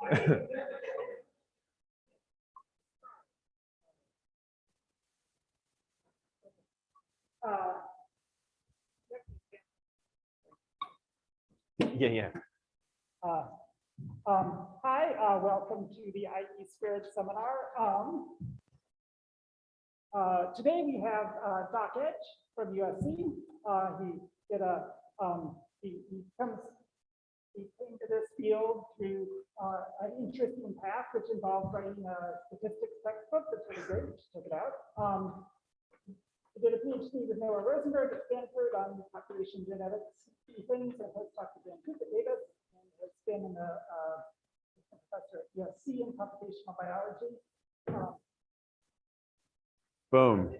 Yeah. Hi, welcome to the IE Squared seminar. Today we have Doc Edge from USC. He came to this field through an interesting path, which involved writing a statistics textbook. That's really great. We should check it out. He did a PhD with Noah Rosenberg at Stanford on population genetics things, and postdoc at Vancouver Davis, and has been a professor at USC in computational biology. Boom.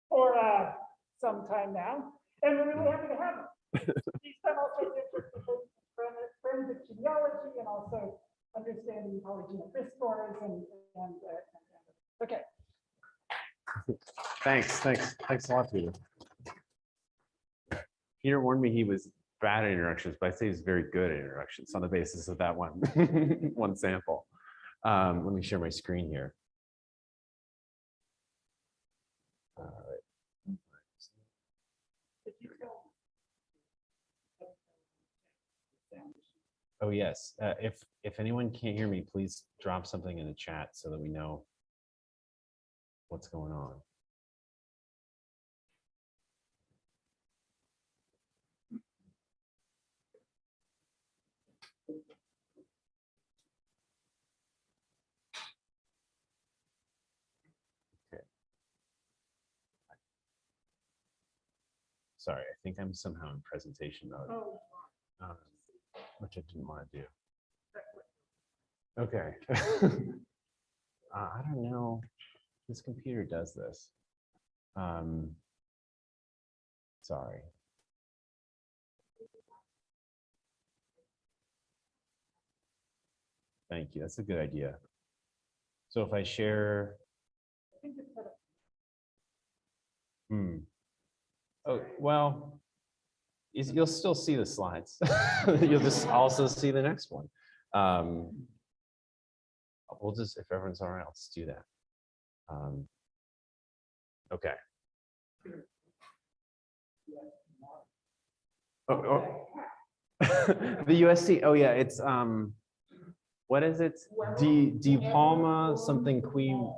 For some time now, and we're really happy to have him. He's done all sorts of interesting things, forensic genealogy, and also understanding polygenic risk scores okay. Thanks a lot, Peter. Peter warned me he was bad at introductions, but I say he's very good at introductions on the basis of that one one sample. Let me share my screen here. All right. Oh yes, if anyone can't hear me, please drop something in the chat so that we know what's going on. Okay. Sorry, I think I'm somehow in presentation mode, which I didn't want to do. Okay. I don't know. This computer does this. Sorry. Thank you. That's a good idea. So if I share. Oh, well, you'll still see the slides. You'll just also see the next one. We'll just, if everyone's all right, let's do that. Okay. Oh. The USC. Oh yeah, it's what is it? De Palma something Queen.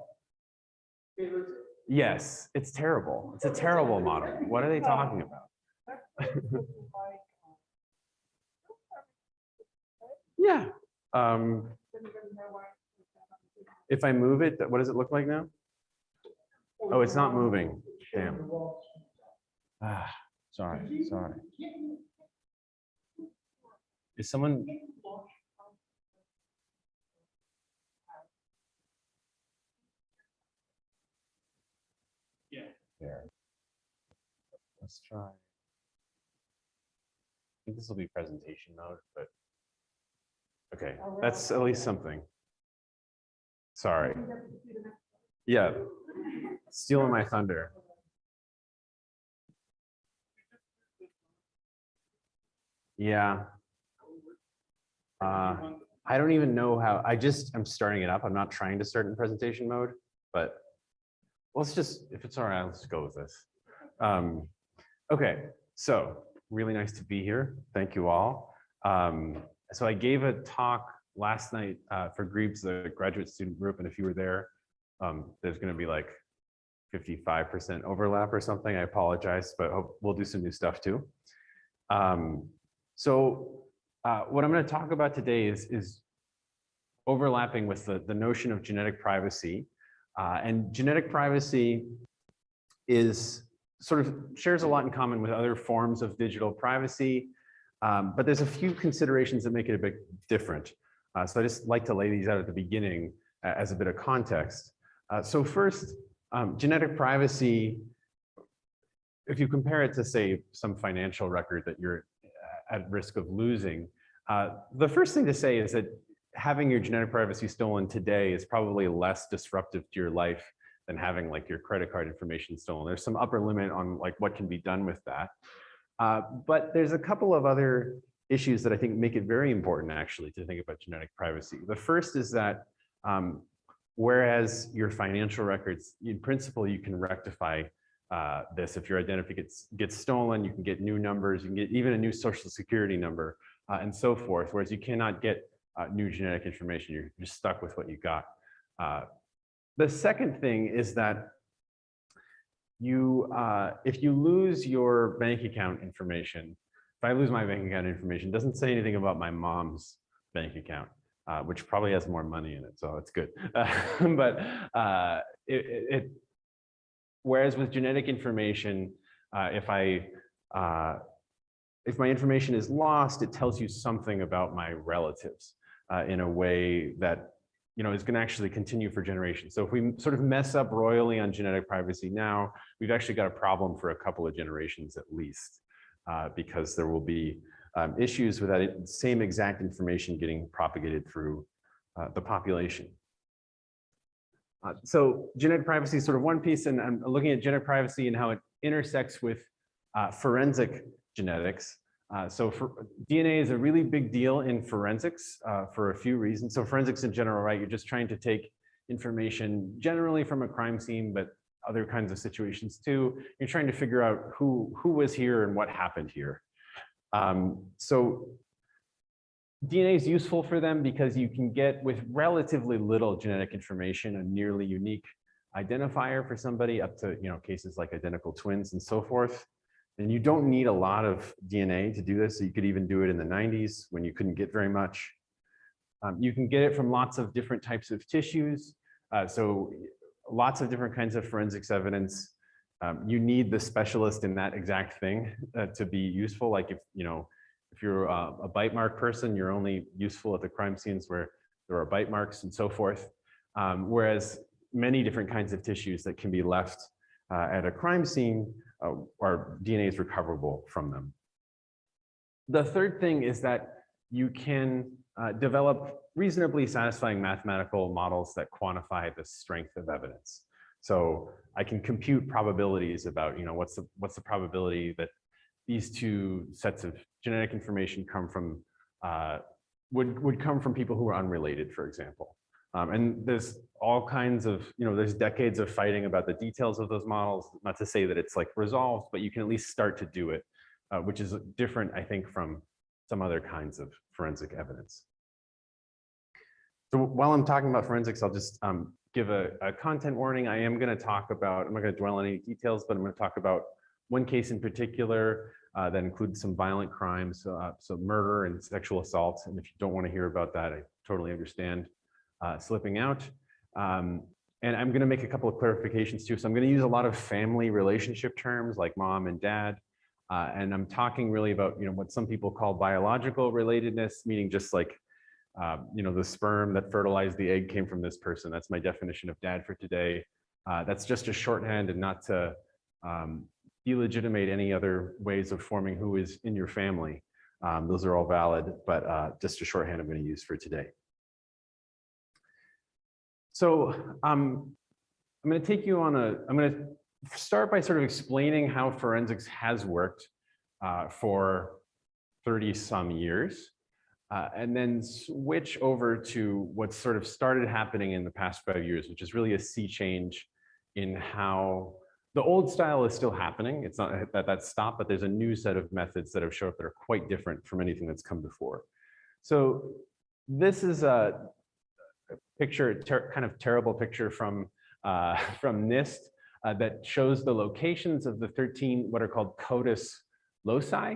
Yes, it's terrible. It's a terrible model. What are they talking about? Yeah. If I move it, what does it look like now? Oh, it's not moving. Damn. Sorry. Is someone? Yeah. There. Let's try. I think this will be presentation mode, but okay, that's at least something. Sorry. Yeah. Stealing my thunder. Yeah. I don't even know how. I'm starting it up. I'm not trying to start in presentation mode, but let's just, if it's all right, let's go with this. Okay, so really nice to be here. Thank you all. So I gave a talk last night for Ibs, the graduate student group, and if you were there, there's going to be like 55% overlap or something. I apologize, but we'll do some new stuff too. What I'm going to talk about today is overlapping with the notion of genetic privacy. And genetic privacy is sort of shares a lot in common with other forms of digital privacy, but there's a few considerations that make it a bit different. So I just like to lay these out at the beginning as a bit of context. So first, genetic privacy, if you compare it to, say, some financial record that you're at risk of losing, the first thing to say is that having your genetic privacy stolen today is probably less disruptive to your life than having like your credit card information stolen. There's some upper limit on like what can be done with that. But there's a couple of other issues that I think make it very important actually to think about genetic privacy. The first is that whereas your financial records, in principle, you can rectify this. If your identity gets stolen, you can get new numbers, you can get even a new social security number and so forth, whereas you cannot get new genetic information. You're just stuck with what you got. The second thing is that if you lose your bank account information, if I lose my bank account information, it doesn't say anything about my mom's bank account, which probably has more money in it, so that's good. But whereas with genetic information, if my information is lost, it tells you something about my relatives in a way that is going to actually continue for generations. So if we sort of mess up royally on genetic privacy now, we've actually got a problem for a couple of generations at least, because there will be issues with that same exact information getting propagated through the population. So genetic privacy is sort of one piece, and I'm looking at genetic privacy and how it intersects with forensic genetics. So DNA is a really big deal in forensics for a few reasons. So forensics in general, right? You're just trying to take information generally from a crime scene, but other kinds of situations too. You're trying to figure out who was here and what happened here. So DNA is useful for them because you can get, with relatively little genetic information, a nearly unique identifier for somebody, up to cases like identical twins and so forth. And you don't need a lot of DNA to do this. So you could even do it in the 90s when you couldn't get very much. You can get it from lots of different types of tissues. So lots of different kinds of forensics evidence. You need the specialist in that exact thing to be useful. Like if you're a bite mark person, you're only useful at the crime scenes where there are bite marks and so forth. Whereas many different kinds of tissues that can be left at a crime scene, our DNA is recoverable from them. The third thing is that you can develop reasonably satisfying mathematical models that quantify the strength of evidence. So I can compute probabilities about what's the probability that these two sets of genetic information come from would come from people who are unrelated, for example. And there's all kinds of, there's decades of fighting about the details of those models, not to say that it's like resolved, but you can at least start to do it, which is different, I think, from some other kinds of forensic evidence. So while I'm talking about forensics, I'll just give a content warning. I am going to talk about, I'm not going to dwell on any details, but I'm going to talk about one case in particular that includes some violent crimes, so murder and sexual assault. And if you don't want to hear about that, I totally understand. Slipping out. And I'm going to make a couple of clarifications too. So I'm going to use a lot of family relationship terms like mom and dad. And I'm talking really about, what some people call biological relatedness, meaning just like, the sperm that fertilized the egg came from this person. That's my definition of dad for today. That's just a shorthand and not to delegitimate any other ways of forming who is in your family. Those are all valid, but just a shorthand I'm going to use for today. So I'm going to take you on I'm going to start by sort of explaining how forensics has worked for 30 some years, and then switch over to what's sort of started happening in the past 5 years, which is really a sea change in how the old style is still happening. It's not that that's stopped, but there's a new set of methods that have shown up that are quite different from anything that's come before. So this is a picture, kind of terrible picture from NIST that shows the locations of the 13 what are called CODIS loci.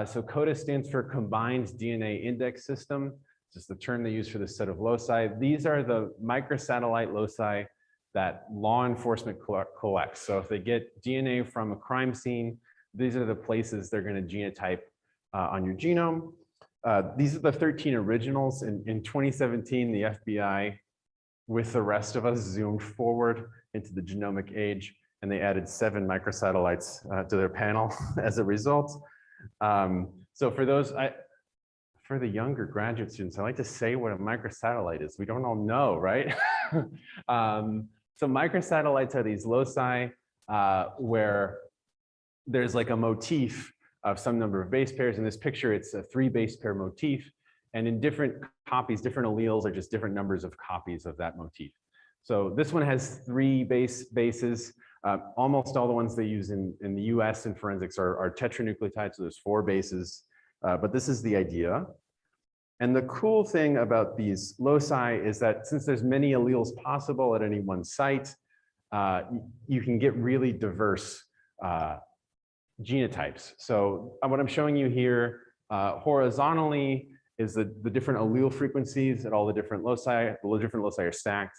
So CODIS stands for Combined DNA Index System. This is the term they use for this set of loci. These are the microsatellite loci that law enforcement collects. So if they get DNA from a crime scene, these are the places they're going to genotype on your genome. These are the 13 originals. In 2017, the FBI, with the rest of us, zoomed forward into the genomic age, and they added 7 microsatellites to their panel as a result. So for those, for the younger graduate students, I like to say what a microsatellite is. We don't all know, right? So microsatellites are these loci where there's like a motif of some number of base pairs. In this picture, it's a 3 base pair motif. And in different copies, different alleles are just different numbers of copies of that motif. So this one has 3 bases. Almost all the ones they use in the US in forensics are tetranucleotides, so there's 4 bases. But this is the idea. And the cool thing about these loci is that since there's many alleles possible at any one site, you can get really diverse genotypes. So what I'm showing you here horizontally is the different allele frequencies at all the different loci. The different loci are stacked.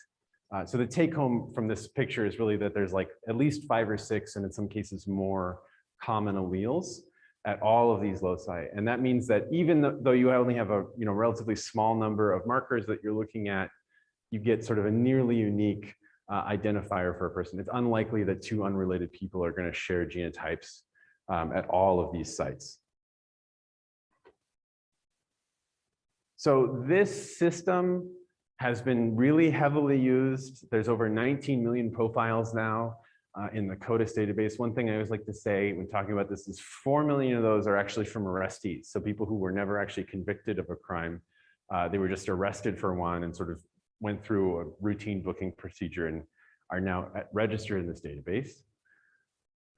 So the take home from this picture is really that there's like at least 5 or 6, and in some cases more, common alleles at all of these loci. And that means that even though you only have a relatively small number of markers that you're looking at, you get sort of a nearly unique identifier for a person. It's unlikely that 2 unrelated people are going to share genotypes at all of these sites. So this system has been really heavily used. There's over 19 million profiles now in the CODIS database. One thing I always like to say when talking about this is 4 million of those are actually from arrestees. So people who were never actually convicted of a crime. They were just arrested for one and sort of went through a routine booking procedure and are now registered in this database.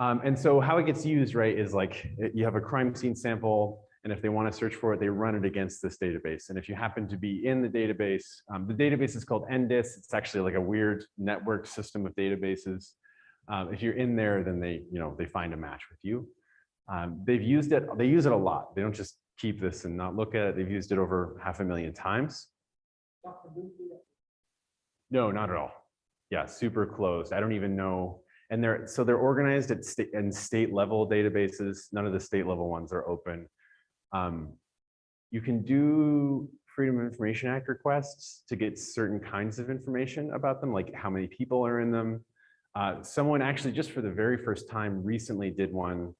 And so how it gets used, right, is like you have a crime scene sample, and if they want to search for it, they run it against this database. And if you happen to be in the database is called NDIS. It's actually like a weird network system of databases. If you're in there, then they find a match with you. They use it a lot. They don't just keep this and not look at it. They've used it over 500,000 times. No, not at all. Yeah, super closed. I don't even know. And they're organized at state level databases. None of the state level ones are open. You can do Freedom of Information Act requests to get certain kinds of information about them, like how many people are in them. Someone actually, just for the very first time, recently did one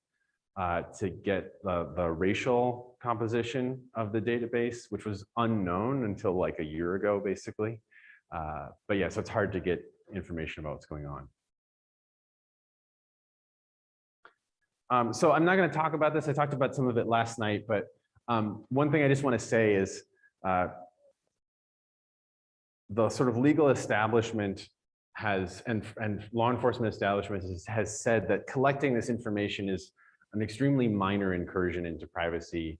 to get the racial composition of the database, which was unknown until like a year ago, basically. But yeah, so it's hard to get information about what's going on. So I'm not going to talk about this. I talked about some of it last night, but one thing I just want to say is the sort of legal establishment and law enforcement establishment has said that collecting this information is an extremely minor incursion into privacy,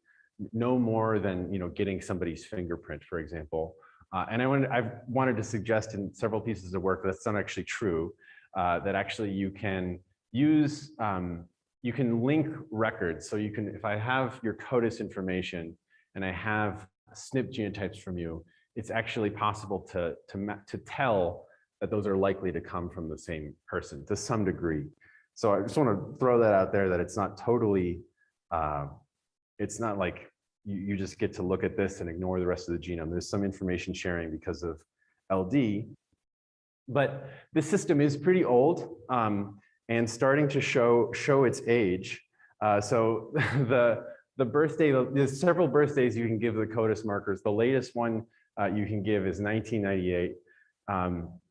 no more than getting somebody's fingerprint, for example. And I've wanted to suggest in several pieces of work that that's not actually true. That actually you can use you can link records. So you can, if I have your CODIS information and I have SNP genotypes from you, it's actually possible to tell that those are likely to come from the same person to some degree. So I just want to throw that out there, that it's not totally, it's not like you just get to look at this and ignore the rest of the genome. There's some information sharing because of LD. But this system is pretty old. And starting to show its age. So the birthday, there's several birthdays you can give the CODIS markers. The latest one you can give is 1998.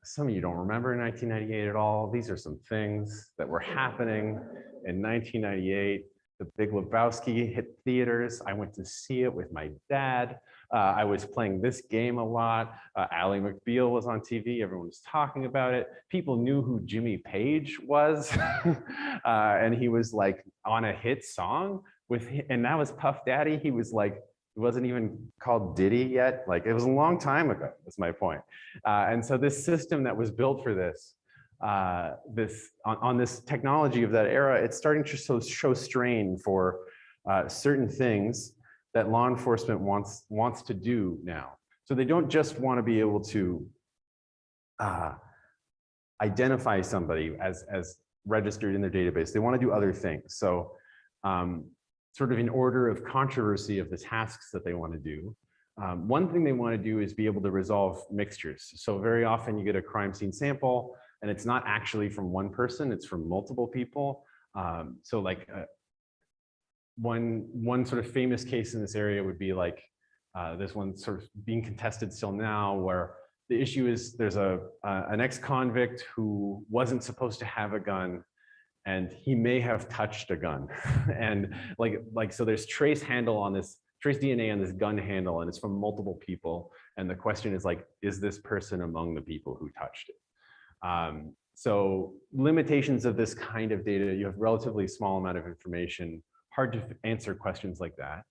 Some of you don't remember 1998 at all. These are some things that were happening in 1998. The Big Lebowski hit theaters. I went to see it with my dad. I was playing this game a lot. Ally McBeal was on TV. Everyone was talking about it. People knew who Jimmy Page was. And he was like on a hit song and that was Puff Daddy. He was like, it wasn't even called Diddy yet. Like, it was a long time ago, that's my point. And so this system that was built for this, on this technology of that era, it's starting to show strain for certain things that law enforcement wants to do now. So they don't just want to be able to identify somebody as registered in their database. They want to do other things. So sort of in order of controversy of the tasks that they want to do, one thing they want to do is be able to resolve mixtures. So very often you get a crime scene sample and it's not actually from one person, it's from multiple people. So like one sort of famous case in this area would be like this one sort of being contested still now, where the issue is there's an ex-convict who wasn't supposed to have a gun, and he may have touched a gun. And so there's trace DNA on this gun handle, and it's from multiple people. And the question is like, is this person among the people who touched it? So limitations of this kind of data, you have relatively small amount of information, hard to answer questions like that.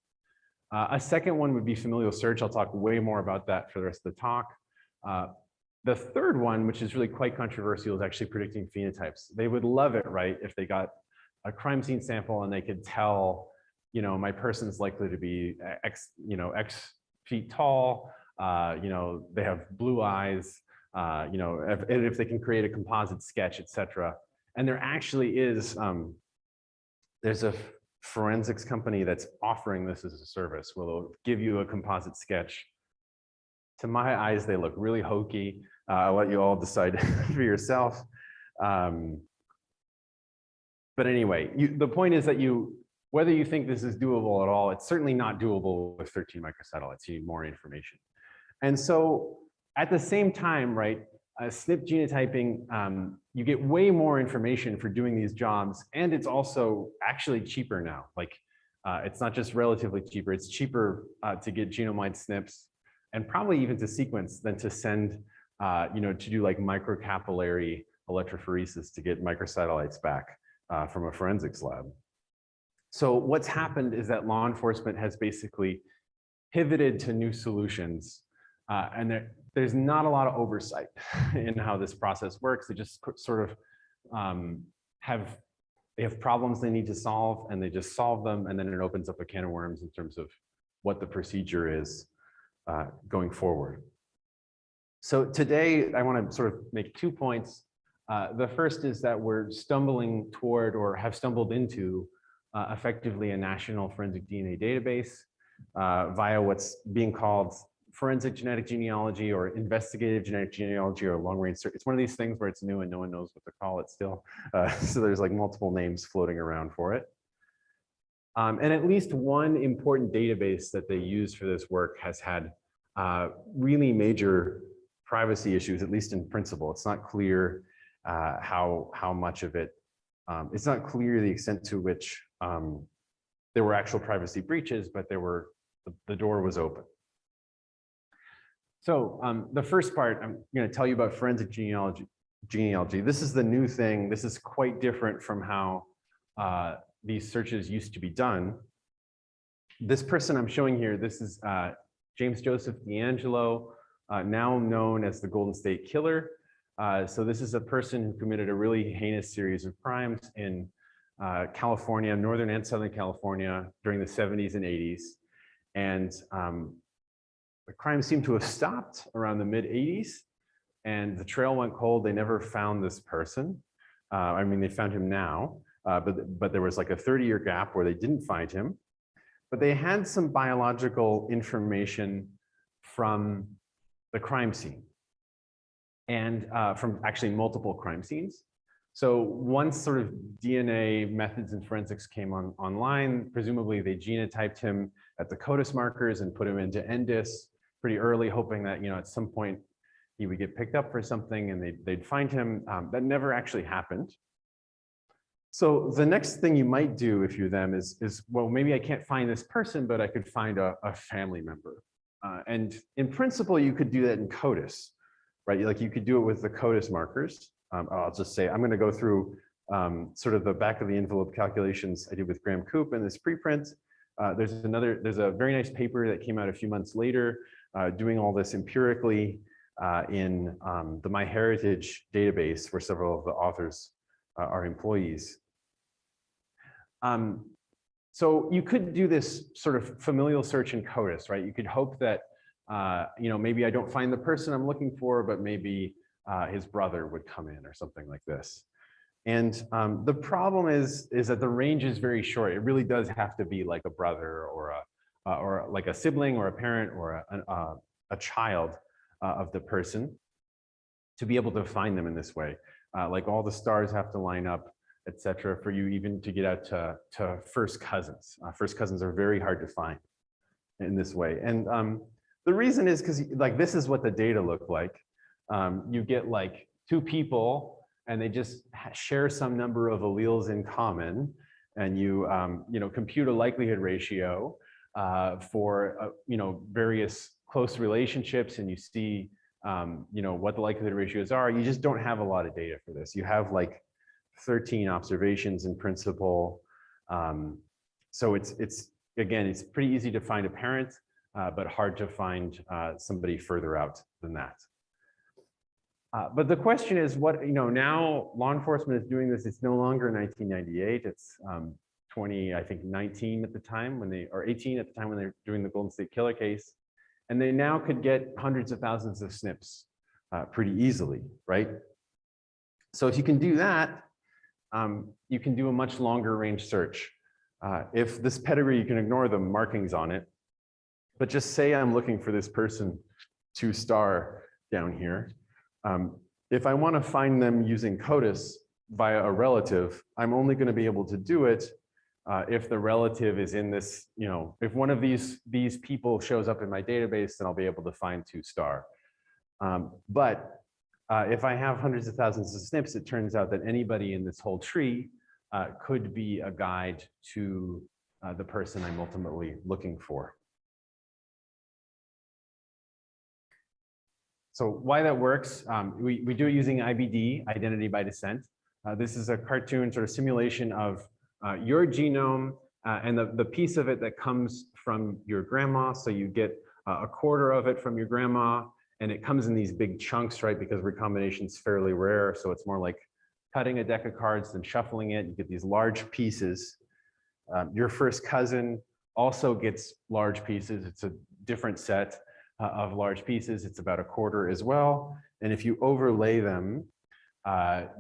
A second one would be familial search. I'll talk way more about that for the rest of the talk. The third one, which is really quite controversial, is actually predicting phenotypes. They would love it, right, if they got a crime scene sample and they could tell, my person's likely to be X feet tall, they have blue eyes, if they can create a composite sketch, etc. And there actually is, there's a forensics company that's offering this as a service, where they'll give you a composite sketch. To my eyes, they look really hokey. I'll let you all decide for yourself. But anyway, the point is that whether you think this is doable at all, it's certainly not doable with 13 microsatellites. You need more information. And so at the same time, right, SNP genotyping, you get way more information for doing these jobs, and it's also actually cheaper now. Like, it's not just relatively cheaper, it's cheaper to get genome-wide SNPs, and probably even to sequence, than to send, to do like microcapillary electrophoresis to get microsatellites back from a forensics lab. So what's happened is that law enforcement has basically pivoted to new solutions, and there's not a lot of oversight in how this process works. They just sort of they have problems they need to solve, and they just solve them, and then it opens up a can of worms in terms of what the procedure is going forward. So today, I want to sort of make 2 points. The first is that we're stumbling toward, or have stumbled into, effectively a national forensic DNA database via what's being called forensic genetic genealogy, or investigative genetic genealogy, or long-range search. It's one of these things where it's new and no one knows what to call it still. So there's like multiple names floating around for it. And at least one important database that they use for this work has had really major privacy issues, at least in principle. It's not clear how much of it, it's not clear the extent to which there were actual privacy breaches, but the door was open. So the first part, I'm going to tell you about forensic genealogy. This is the new thing. This is quite different from how these searches used to be done. This person I'm showing here, this is James Joseph D'Angelo, now known as the Golden State Killer. So this is a person who committed a really heinous series of crimes in California, Northern and Southern California, during the 70s and 80s. And the crime seemed to have stopped around the mid-80s, and the trail went cold. They never found this person. I mean, they found him now, but there was like a 30-year gap where they didn't find him. But they had some biological information from the crime scene, and from actually multiple crime scenes. So once sort of DNA methods and forensics came online, presumably they genotyped him at the CODIS markers and put him into NDIS pretty early, hoping that at some point he would get picked up for something and they'd find him. That never actually happened. So the next thing you might do if you're them is well, maybe I can't find this person, but I could find a family member. And in principle, you could do that in CODIS, right? Like you could do it with the CODIS markers. I'll just say, I'm going to go through sort of the back of the envelope calculations I did with Graham Coop in this preprint. There's a very nice paper that came out a few months later doing all this empirically in the MyHeritage database, where several of the authors are employees. So you could do this sort of familial search in CODIS, right? You could hope that, maybe I don't find the person I'm looking for, but maybe his brother would come in or something like this. And the problem is that the range is very short. It really does have to be like a brother or like a sibling or a parent or a child of the person to be able to find them in this way. Like all the stars have to line up, etc., for you even to get out to first cousins. First cousins are very hard to find in this way. And the reason is because like this is what the data look like. You get like two people and they just share some number of alleles in common, and you compute a likelihood ratio for various close relationships, and you see what the likelihood ratios are. You just don't have a lot of data for this. You have like 13 observations in principle. So again, it's pretty easy to find a parent, but hard to find somebody further out than that. But the question is, now law enforcement is doing this. It's no longer 1998. It's 19 at the time or 18 at the time when they're doing the Golden State Killer case. And they now could get hundreds of thousands of SNPs pretty easily, right? So if you can do that, you can do a much longer range search. If this pedigree, you can ignore the markings on it, but just say I'm looking for this person 2 star down here. If I want to find them using CODIS via a relative, I'm only going to be able to do it if the relative is in this, if one of these people shows up in my database, then I'll be able to find 2 star. But if I have hundreds of thousands of SNPs, it turns out that anybody in this whole tree could be a guide to the person I'm ultimately looking for. So why that works, we do it using IBD, identity by descent. This is a cartoon sort of simulation of your genome and the piece of it that comes from your grandma. So you get a quarter of it from your grandma, and it comes in these big chunks, right? Because recombination is fairly rare. So it's more like cutting a deck of cards than shuffling it. You get these large pieces. Your first cousin also gets large pieces. It's a different set of large pieces. It's about a quarter as well. And if you overlay them,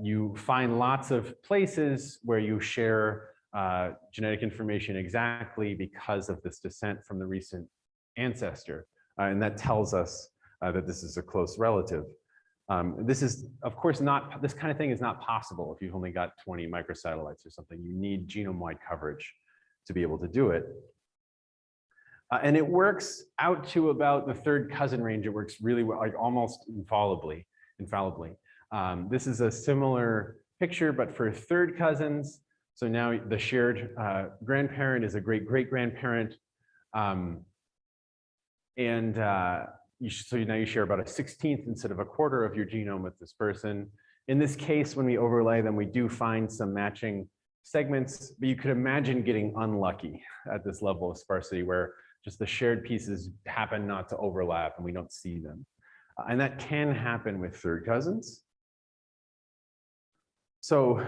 you find lots of places where you share genetic information exactly because of this descent from the recent ancestor. And that tells us that this is a close relative. This is, of course, this kind of thing is not possible if you've only got 20 microsatellites or something. You need genome-wide coverage to be able to do it. And it works out to about the 3rd cousin range. It works really well, like almost infallibly. This is a similar picture, but for 3rd cousins. So now the shared grandparent is a great-great-grandparent. So now you share about a 16th instead of a quarter of your genome with this person. In this case, when we overlay them, we do find some matching segments, but you could imagine getting unlucky at this level of sparsity where just the shared pieces happen not to overlap and we don't see them. And that can happen with 3rd cousins. So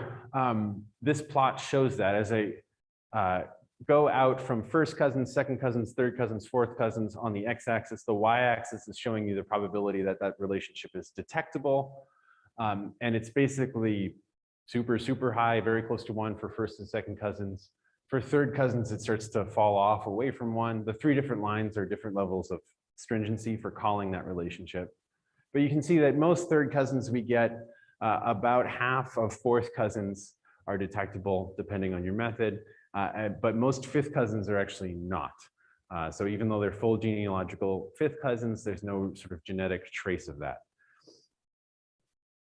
this plot shows that as I go out from 1st cousins, 2nd cousins, 3rd cousins, 4th cousins on the x-axis, the y-axis is showing you the probability that that relationship is detectable. And it's basically super, super high, very close to 1 for 1st and 2nd cousins. For 3rd cousins, it starts to fall off away from 1. The 3 different lines are different levels of stringency for calling that relationship. But you can see that most 3rd cousins we get, about half of 4th cousins are detectable depending on your method, but most 5th cousins are actually not. So even though they're full genealogical 5th cousins, there's no sort of genetic trace of that.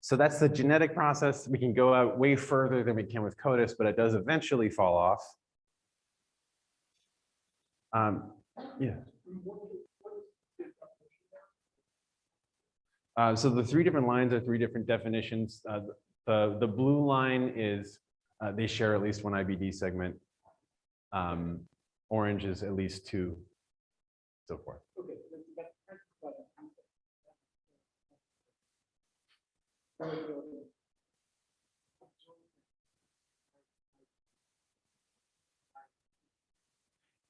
So that's the genetic process. We can go out way further than we can with CODIS, but it does eventually fall off. Yeah. So the 3 different lines are 3 different definitions. The blue line is they share at least 1 IBD segment. Orange is at least 2, so forth.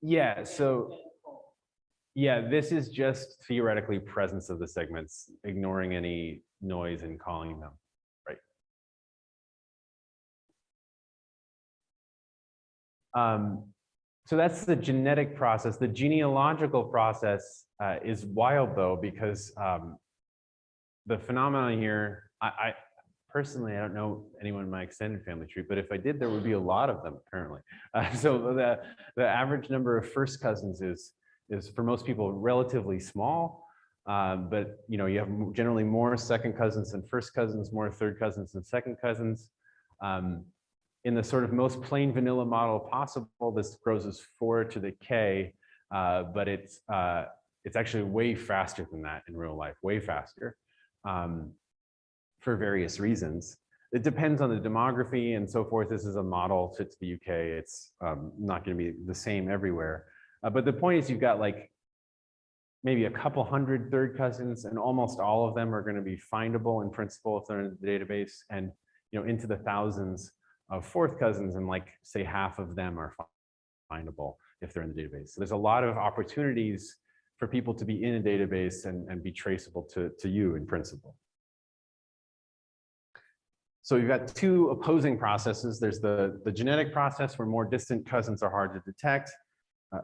Yeah, so yeah, this is just theoretically presence of the segments, ignoring any noise and calling them, right? So that's the genetic process. The genealogical process is wild though, because the phenomenon here, I personally, I don't know anyone in my extended family tree, but if I did, there would be a lot of them apparently. So the average number of 1st cousins is for most people relatively small. but you know, you have generally more second cousins than first cousins, more third cousins than second cousins. In the sort of most plain vanilla model possible, this grows as 4 to the k, but it's actually way faster than that in real life, way faster, for various reasons. It depends on the demography and so forth. This is a model fit to the UK. It's not going to be the same everywhere. But the point is, you've got like maybe a couple hundred third cousins, and almost all of them are going to be findable in principle if they're in the database, and you know, into the thousands of fourth cousins, and like say half of them are findable if they're in the database. So there's a lot of opportunities for people to be in a database and be traceable to you in principle. So you've got two opposing processes. There's the genetic process where more distant cousins are hard to detect,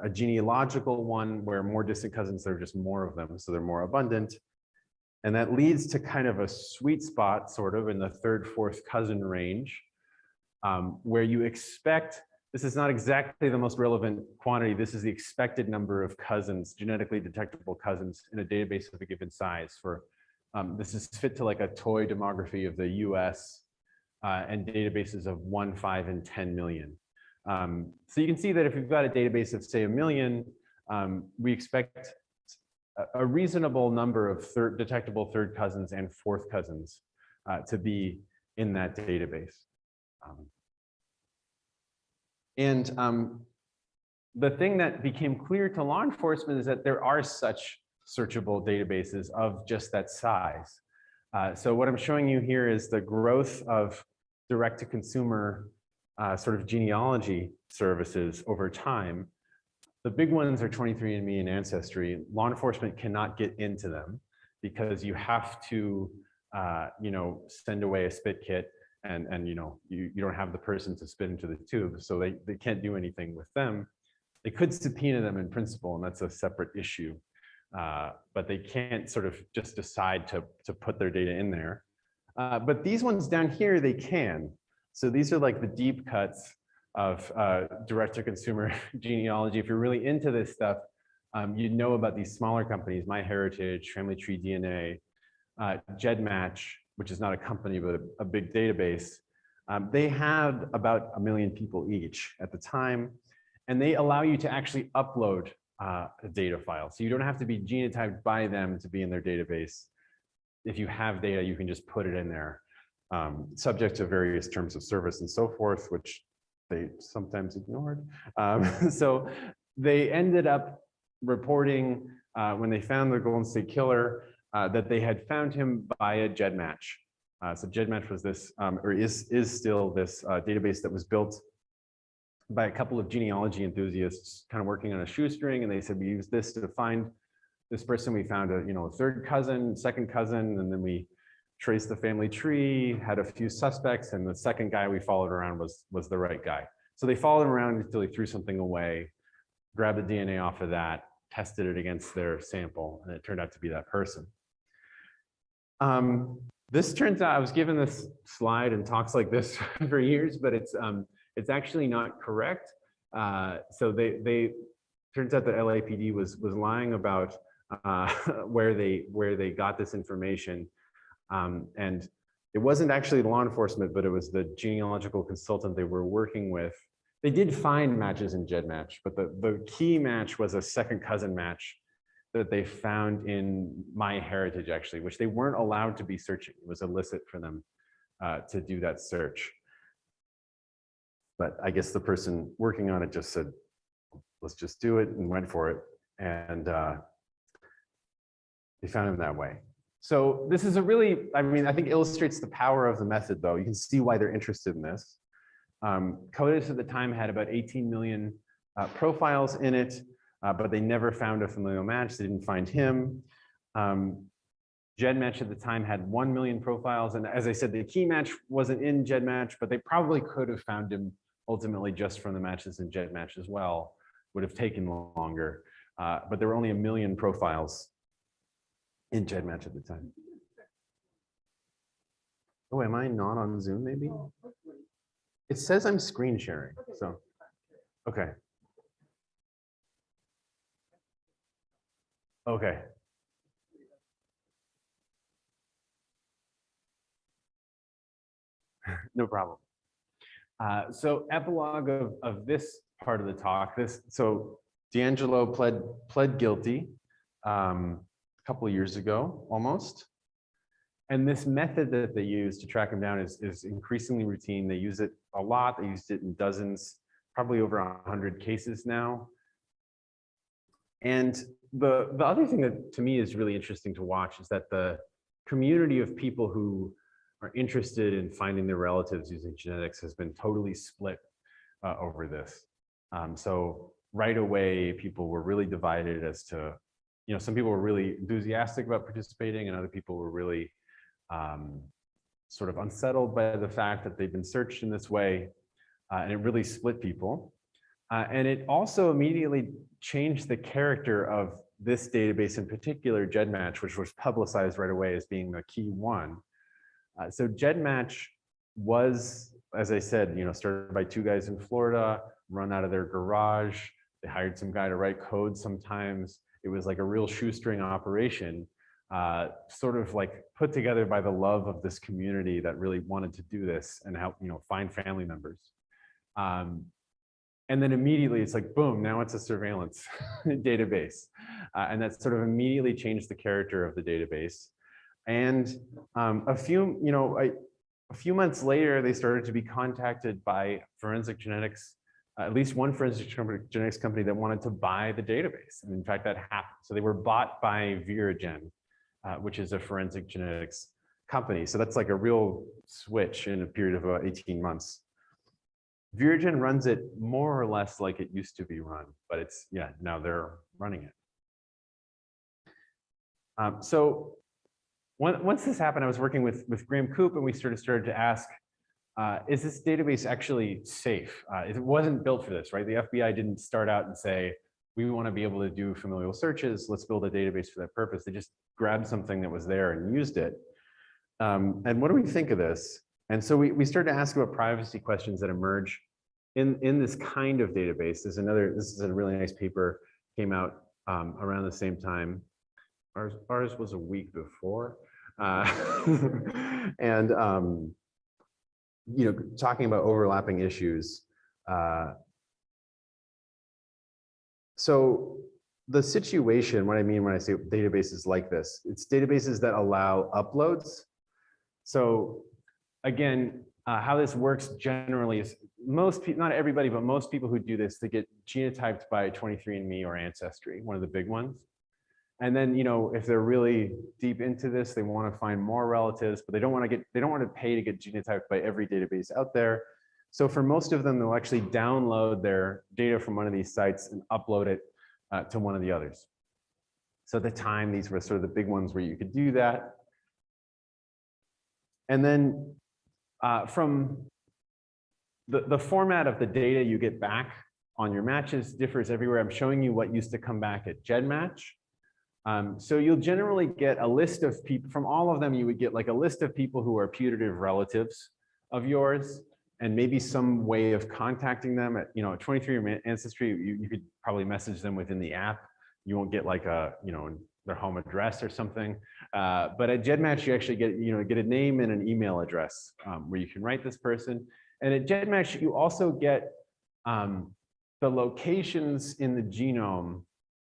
a genealogical one where more distant cousins, there are just more of them, so they're more abundant. And that leads to kind of a sweet spot, sort of, in the third, fourth cousin range, where you expect, this is not exactly the most relevant quantity, this is the expected number of cousins, genetically detectable cousins in a database of a given size. For this is fit to like a toy demography of the US and databases of 1, 5, and 10 million. So you can see that if you've got a database of say 1 million, we expect a reasonable number of detectable third cousins and fourth cousins to be in that database. The thing that became clear to law enforcement is that there are such searchable databases of just that size. So what I'm showing you here is the growth of direct-to-consumer sort of genealogy services over time. The big ones are 23andMe and Ancestry. Law enforcement cannot get into them because you have to, you know, send away a spit kit, and you know, you don't have the person to spit into the tube, so they can't do anything with them. They could subpoena them in principle, and that's a separate issue, but they can't sort of just decide to put their data in there. But these ones down here, they can. So these are like the deep cuts of direct-to-consumer genealogy. If you're really into this stuff, you know about these smaller companies, MyHeritage, Family Tree DNA, Ged Match, which is not a company, but a big database. They had about 1 million people each at the time, and they allow you to actually upload a data file. So you don't have to be genotyped by them to be in their database. If you have data, you can just put it in there, subject to various terms of service and so forth, which they sometimes ignored. So they ended up reporting when they found the Golden State Killer that they had found him via Ged Match. So Ged Match was this, or is still this database that was built by a couple of genealogy enthusiasts kind of working on a shoestring, and they said, we use this to find this person. We found a third cousin, second cousin, and then we traced the family tree, had a few suspects, and the second guy we followed around was the right guy. So they followed him around until he threw something away, grabbed the DNA off of that, tested it against their sample, and it turned out to be that person. This turns out, I was given this slide and talks like this for years, but it's actually not correct. So they turns out that LAPD was lying about where they got this information, and it wasn't actually law enforcement, but it was the genealogical consultant they were working with. They did find matches in Ged Match, but the key match was a second cousin match that they found in MyHeritage, actually, which they weren't allowed to be searching. It was illicit for them to do that search. But I guess the person working on it just said, let's just do it, and went for it. And they found him that way. So this is a really, I mean, I think illustrates the power of the method, though. You can see why they're interested in this. CODIS at the time had about 18 million profiles in it, but they never found a familial match. They didn't find him. Ged Match at the time had 1 million profiles. And as I said, the key match wasn't in Ged Match, but they probably could have found him ultimately just from the matches in Ged Match as well. Would have taken longer. But there were only 1 million profiles in Ged Match at the time. Oh, am I not on Zoom maybe? It says I'm screen sharing, so, okay. Okay. No problem. So epilogue of this part of the talk, so D'Angelo pled guilty a couple of years ago, almost. And this method that they use to track him down is increasingly routine. They use it a lot. They used it in dozens, probably over 100 cases now. And the other thing that to me is really interesting to watch is that the community of people who are interested in finding their relatives using genetics has been totally split over this. So right away, people were really divided as to, some people were really enthusiastic about participating and other people were really sort of unsettled by the fact that they've been searched in this way, and it really split people. And it also immediately changed the character of this database in particular, Ged Match, which was publicized right away as being the key one. So Ged Match was, as I said, started by two guys in Florida, run out of their garage. They hired some guy to write code sometimes. It was like a real shoestring operation, sort of like put together by the love of this community that really wanted to do this and help, find family members. And then immediately it's like, boom, now it's a surveillance database. And that sort of immediately changed the character of the database. And a few months later, they started to be contacted by forensic genetics, at least one forensic genetics company that wanted to buy the database. And in fact, that happened. So they were bought by Viragen, which is a forensic genetics company. So that's like a real switch in a period of about 18 months. Viragen runs it more or less like it used to be run, but now they're running it. So once this happened, I was working with Graham Coop, and we started to ask, is this database actually safe? It wasn't built for this, right? The FBI didn't start out and say, we want to be able to do familial searches. Let's build a database for that purpose. They just grabbed something that was there and used it. And what do we think of this? And so we started to ask about privacy questions that emerge in this kind of database. This is a really nice paper, came out around the same time. Ours was a week before. And talking about overlapping issues. So the situation, what I mean when I say databases like this, it's databases that allow uploads. So again, how this works generally is most people, not everybody, but most people who do this, they get genotyped by 23andMe or Ancestry, one of the big ones. And then, if they're really deep into this, they want to find more relatives, but they don't want to pay to get genotyped by every database out there. So for most of them, they'll actually download their data from one of these sites and upload it to one of the others. So at the time, these were sort of the big ones where you could do that. And then from the format of the data you get back on your matches differs everywhere. I'm showing you what used to come back at Ged Match. So you'll generally get a list of people, from all of them, you would get like a list of people who are putative relatives of yours, and maybe some way of contacting them at, 23andMe Ancestry, you could probably message them within the app. You won't get like a, their home address or something. But at Ged Match, you actually get a name and an email address where you can write this person. And at Ged Match, you also get the locations in the genome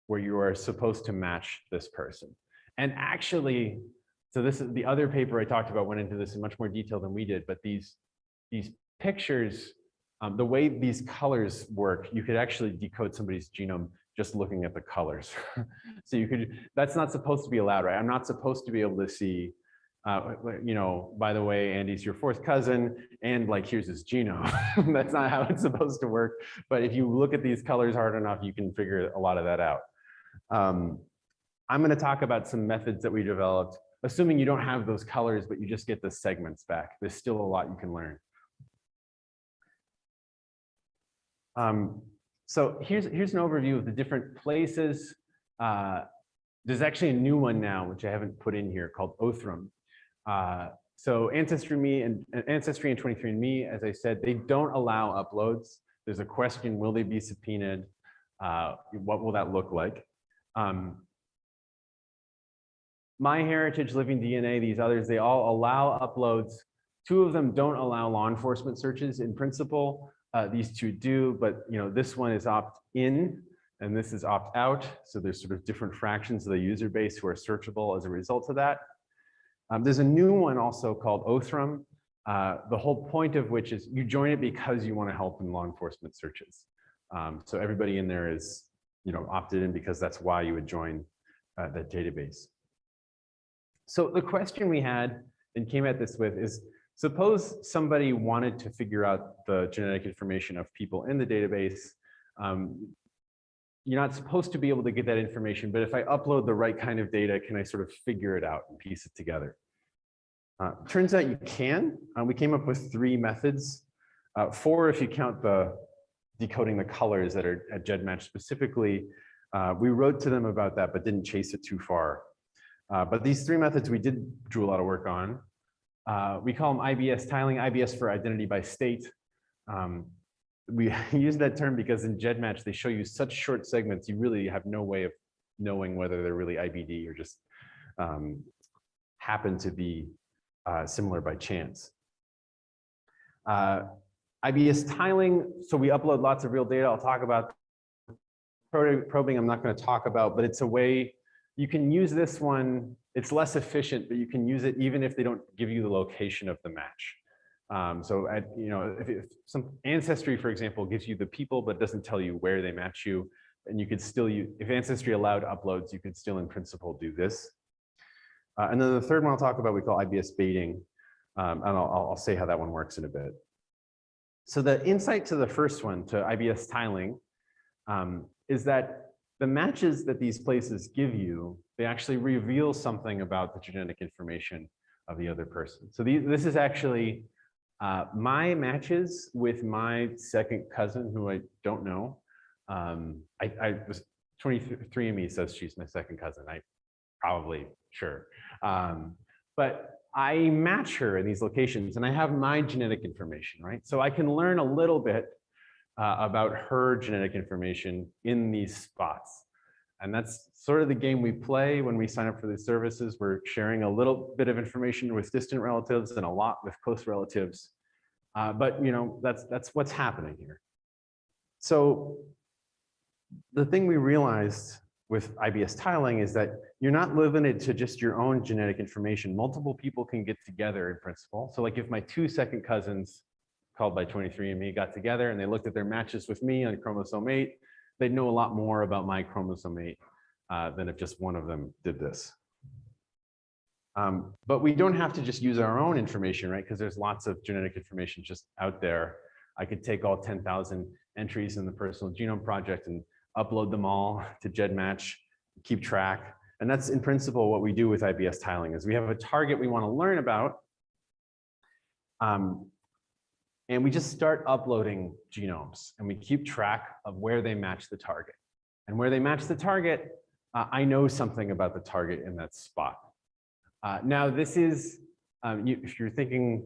where you are supposed to match this person. And actually, so this is the other paper I talked about, went into this in much more detail than we did, but these pictures, the way these colors work, you could actually decode somebody's genome just looking at the colors. So that's not supposed to be allowed, right? I'm not supposed to be able to see, by the way, Andy's your fourth cousin, and like, here's his genome. That's not how it's supposed to work. But if you look at these colors hard enough, you can figure a lot of that out. I'm going to talk about some methods that we developed, assuming you don't have those colors, but you just get the segments back. There's still a lot you can learn. So here's an overview of the different places. There's actually a new one now, which I haven't put in here, called Othram. So Ancestry and 23andMe, as I said, they don't allow uploads. There's a question, will they be subpoenaed? What will that look like? MyHeritage, Living DNA, these others, they all allow uploads Two of them don't allow law enforcement searches in principle. These two do, but this one is opt-in and this is opt-out. So there's sort of different fractions of the user base who are searchable as a result of that. There's a new one also called Othram, the whole point of which is you join it because you want to help in law enforcement searches. So everybody in there is opted in because that's why you would join that database. So the question we had and came at this with is, suppose somebody wanted to figure out the genetic information of people in the database. You're not supposed to be able to get that information, but if I upload the right kind of data, can I sort of figure it out and piece it together? Turns out you can. We came up with 3 methods, 4 if you count the decoding the colors that are at Ged Match specifically. We wrote to them about that, but didn't chase it too far. But these 3 methods we did do a lot of work on. We call them IBS tiling, IBS for identity by state. We use that term because in Ged Match, they show you such short segments, you really have no way of knowing whether they're really IBD or just happen to be similar by chance. IBS tiling, so we upload lots of real data. I'll talk about probing, I'm not going to talk about, but it's a way you can use this one. It's less efficient, but you can use it even if they don't give you the location of the match. So if some Ancestry, for example, gives you the people, but doesn't tell you where they match you, and you could still use, if Ancestry allowed uploads, you could still in principle do this. And then the third one I'll talk about, we call Ibs Baiting. And I'll say how that one works in a bit. So the insight to the first one, to IBS tiling, is that the matches that these places give you, they actually reveal something about the genetic information of the other person. So this is actually my matches with my second cousin, who I don't know. I was 23andMe says she's my second cousin. I probably sure. But I match her in these locations and I have my genetic information, right? So I can learn a little bit about her genetic information in these spots. And that's sort of the game we play when we sign up for these services. We're sharing a little bit of information with distant relatives and a lot with close relatives. But that's what's happening here. So the thing we realized with IBS tiling is that you're not limited to just your own genetic information. Multiple people can get together in principle. So like if my 2 second cousins called by 23andMe got together and they looked at their matches with me on chromosome 8, they'd know a lot more about my chromosome 8 than if just one of them did this. But we don't have to just use our own information, right? Because there's lots of genetic information just out there. I could take all 10,000 entries in the Personal Genome Project and upload them all to Ged Match, keep track. And that's in principle what we do with IBS tiling is we have a target we want to learn about. And we just start uploading genomes and we keep track of where they match the target. And where they match the target, I know something about the target in that spot. Now this is, if you're thinking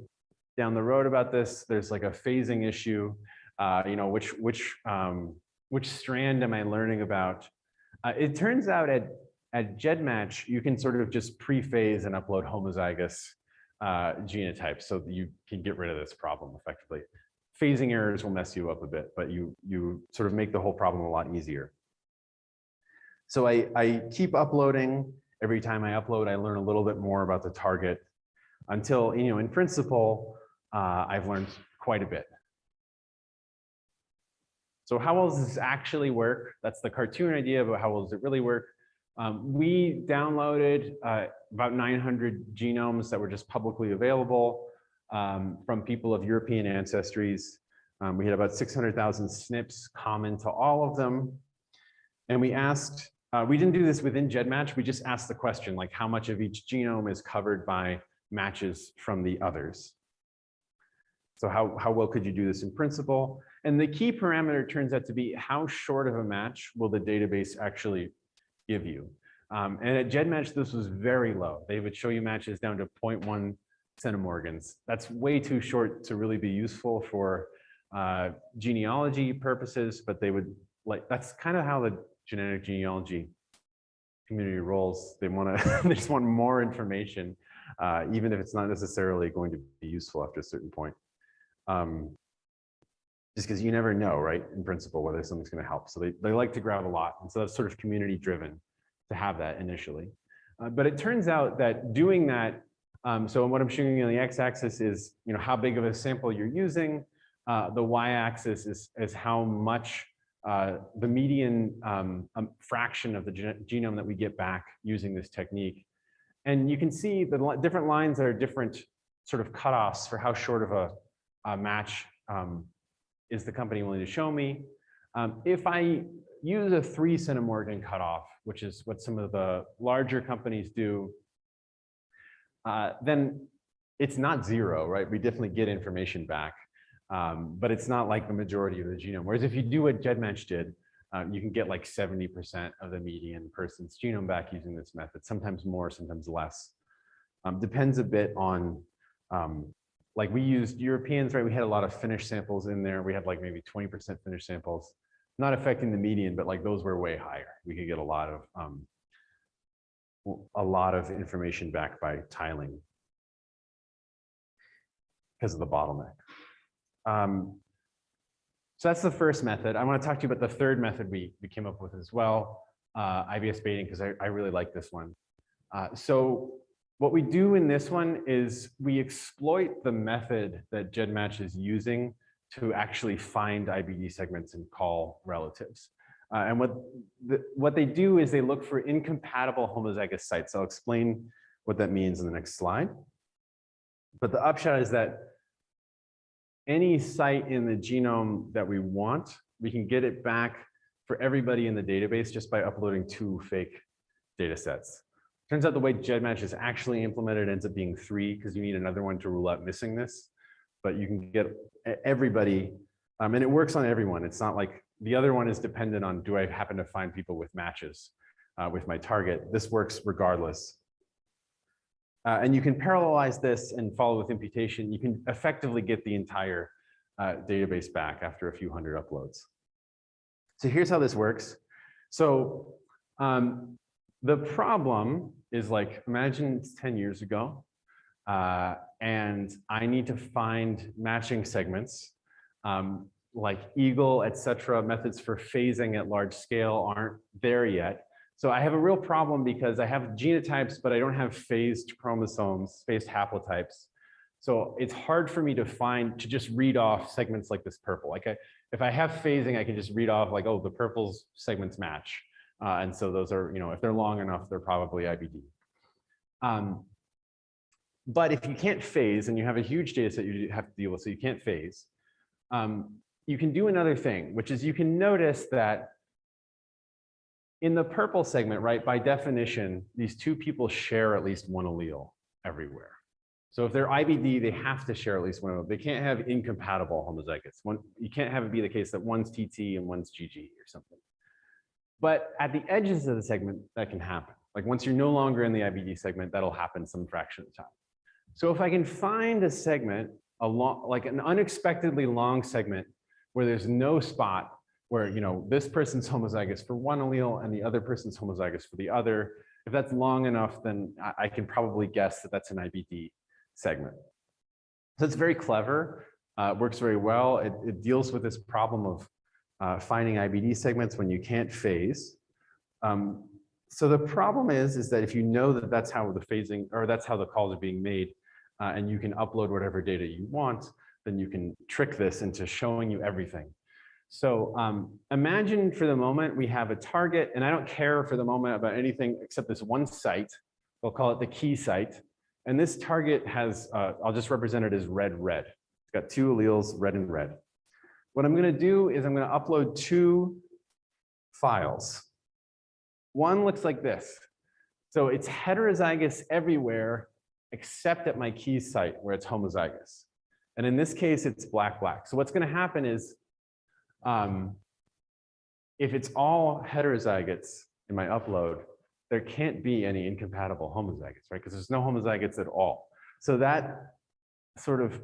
down the road about this, there's like a phasing issue. Which strand am I learning about? It turns out at Ged Match, you can sort of just pre-phase and upload homozygous genotypes so that you can get rid of this problem effectively. Phasing errors will mess you up a bit, but you sort of make the whole problem a lot easier. So I keep uploading. Every time I upload, I learn a little bit more about the target until, in principle, I've learned quite a bit. So how well does this actually work? That's the cartoon idea, but how well does it really work? We downloaded about 900 genomes that were just publicly available from people of European ancestries. We had about 600,000 SNPs common to all of them. And we asked, we didn't do this within Ged Match, we just asked the question, like how much of each genome is covered by matches from the others? So how well could you do this in principle? And the key parameter turns out to be how short of a match will the database actually give you. And at Ged Match, this was very low. They would show you matches down to 0.1 centimorgans. That's way too short to really be useful for genealogy purposes, but they would that's kind of how the genetic genealogy community rolls. They want to, they just want more information. even if it's not necessarily going to be useful after a certain point. Just because you never know, right, in principle, whether something's going to help. So they like to grab a lot. And so that's sort of community driven to have that initially. But it turns out that doing that, so what I'm showing you on the x-axis is how big of a sample you're using. The y-axis is how much the median fraction of the genome that we get back using this technique. And you can see the different lines are different sort of cutoffs for how short of a match is the company willing to show me. If I use a 3 centimorgan cutoff, which is what some of the larger companies do, then it's not 0, right? We definitely get information back, but it's not like the majority of the genome. Whereas if you do what Ged Match did, you can get like 70% of the median person's genome back using this method, sometimes more, sometimes less. Depends a bit on, like we used Europeans, right? We had a lot of finished samples in there. We had like maybe 20% finished samples, not affecting the median, but like those were way higher. We could get a lot of information back by tiling because of the bottleneck. So that's the first method. I want to talk to you about the third method we came up with as well, Ibs Baiting, because I really like this one. So what we do in this one is we exploit the method that Ged Match is using to actually find IBD segments and call relatives. And what they do is they look for incompatible homozygous sites. I'll explain what that means in the next slide. But the upshot is that any site in the genome that we want, we can get it back for everybody in the database just by uploading 2 fake data sets. Turns out the way Ged Match is actually implemented ends up being 3 because you need another one to rule out missing this. But you can get everybody, and it works on everyone. It's not like the other one is dependent on, do I happen to find people with matches with my target? This works regardless. And you can parallelize this and follow with imputation. You can effectively get the entire database back after a few hundred uploads. So here's how this works. So the problem is, like, imagine it's 10 years ago, and I need to find matching segments. Like Eagle, et cetera, methods for phasing at large scale aren't there yet. So I have a real problem because I have genotypes, but I don't have phased chromosomes, phased haplotypes. So it's hard for me to just read off segments like this purple. Like if I have phasing, I can just read off like, oh, the purple's segments match. And so those are, if they're long enough, they're probably IBD. But if you can't phase and you have a huge data set you have to deal with, so you can't phase, you can do another thing, which is you can notice that in the purple segment, right, by definition, these 2 people share at least 1 allele everywhere. So if they're IBD, they have to share at least 1 allele. They can't have incompatible homozygotes. You can't have it be the case that one's TT and one's GG or something. But at the edges of the segment, that can happen. Like once you're no longer in the IBD segment, that'll happen some fraction of the time. So if I can find a segment, like an unexpectedly long segment where there's no spot where this person's homozygous for 1 allele and the other person's homozygous for the other, if that's long enough, then I can probably guess that that's an IBD segment. So it's very clever, works very well. It deals with this problem of finding IBD segments when you can't phase. So the problem is that if you know that that's how the phasing, or that's how the calls are being made, and you can upload whatever data you want, then you can trick this into showing you everything. So imagine for the moment we have a target, and I don't care for the moment about anything except this one site. We'll call it the key site. And this target has, I'll just represent it as red, red. It's got 2 alleles, red and red. What I'm going to do is I'm going to upload 2 files. One looks like this. So it's heterozygous everywhere except at my key site where it's homozygous. And in this case, it's black, black. So what's going to happen is, if it's all heterozygotes in my upload, there can't be any incompatible homozygotes, right? Because there's no homozygotes at all. So that sort of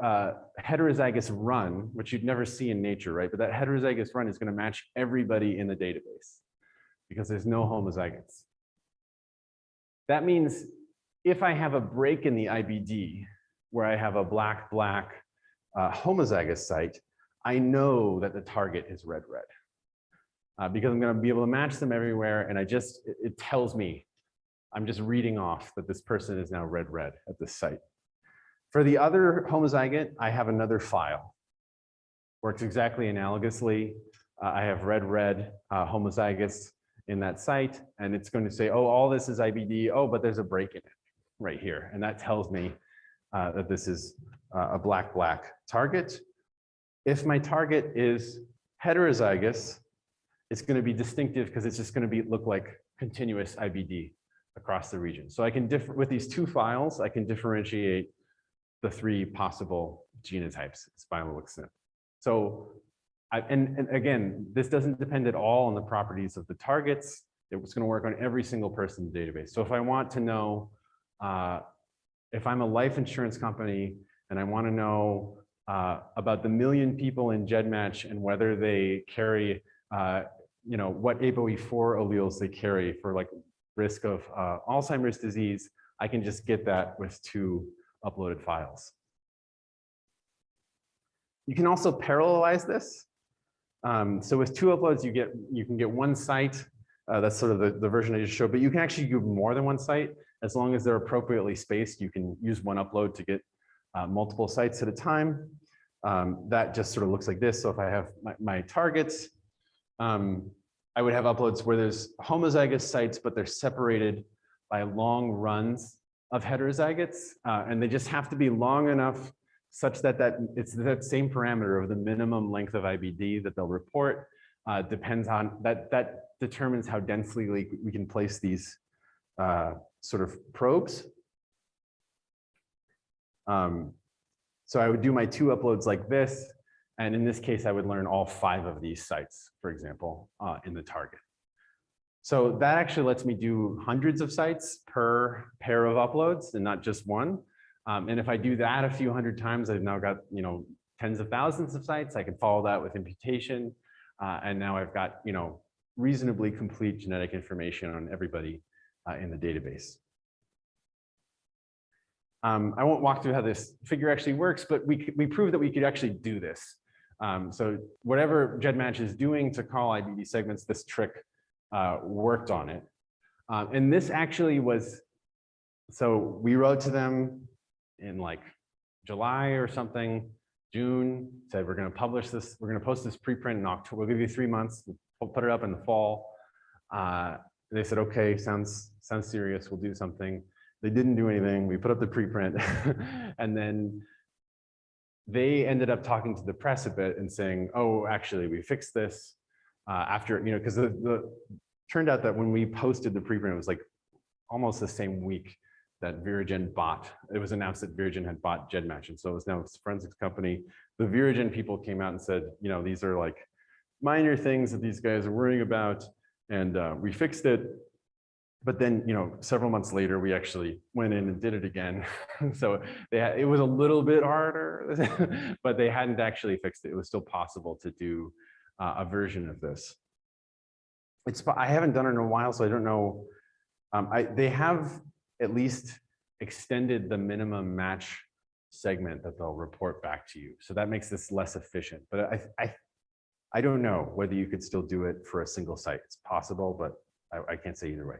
heterozygous run, which you'd never see in nature, right? But that heterozygous run is going to match everybody in the database because there's no homozygotes. That means if I have a break in the IBD where I have a black homozygous site, I know that the target is red. Because I'm going to be able to match them everywhere, and it tells me, I'm just reading off that this person is now red at this site. For the other homozygote, I have another file. Works exactly analogously. I have red homozygotes in that site, and it's going to say, oh, all this is IBD. Oh, but there's a break in it right here, and that tells me that this is a black target. If my target is heterozygous, it's going to be distinctive because it's just going to look like continuous IBD across the region. So I can with these two files, I can differentiate the three possible genotypes, spinal extent. So, and again, this doesn't depend at all on the properties of the targets. It's going to work on every single person in the database. So if I want to know, if I'm a life insurance company and I want to know about the 1 million people in Ged Match and whether they carry, what ApoE4 alleles they carry for like risk of Alzheimer's disease, I can just get that with two uploaded files. You can also parallelize this. So with two uploads, you can get one site. That's sort of the version I just showed, but you can actually do more than one site. As long as they're appropriately spaced, you can use one upload to get multiple sites at a time. That just sort of looks like this. So if I have my targets, I would have uploads where there's homozygous sites, but they're separated by long runs of heterozygotes. And they just have to be long enough such that it's that same parameter of the minimum length of IBD that they'll report. Depends on, that determines how densely we can place these sort of probes. So I would do my two uploads like this. And in this case, I would learn all 5 of these sites, for example, in the target. So that actually lets me do hundreds of sites per pair of uploads and not just one. And if I do that a few hundred times, I've now got tens of thousands of sites. I can follow that with imputation. And now I've got reasonably complete genetic information on everybody in the database. I won't walk through how this figure actually works, but we proved that we could actually do this. So whatever Ged Match is doing to call IBD segments, this trick worked on it. And this actually was, so we wrote to them in like July or something, June, said we're going to publish this, we're going to post this preprint in October, we'll give you 3 months, we'll put it up in the fall. They said, okay, sounds serious, we'll do something. They didn't do anything. We put up the preprint and then they ended up talking to the press a bit and saying, oh, actually, we fixed this after, because the turned out that when we posted the preprint, it was like almost the same week that Virigen it was announced that Virigen had bought Ged Match. And so it was now a forensics company. The Virigen people came out and said, these are like minor things that these guys are worrying about. And we fixed it. But then, several months later, we actually went in and did it again. So it was a little bit harder, but they hadn't actually fixed it. It was still possible to do a version of this. I haven't done it in a while, so I don't know. They have at least extended the minimum match segment that they'll report back to you. So that makes this less efficient. But I don't know whether you could still do it for a single site. It's possible, but I can't say either way.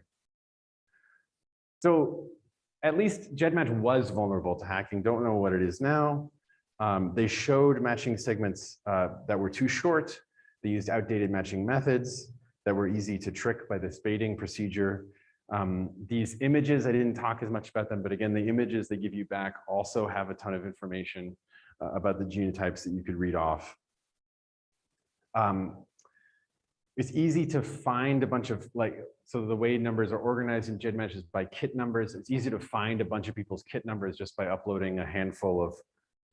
So at least Ged Match was vulnerable to hacking. Don't know what it is now. They showed matching segments that were too short. They used outdated matching methods that were easy to trick by this baiting procedure. These images, I didn't talk as much about them, but again, the images they give you back also have a ton of information about the genotypes that you could read off. It's easy to find a bunch of so the way numbers are organized in Ged Match is by kit numbers. It's easy to find a bunch of people's kit numbers just by uploading a handful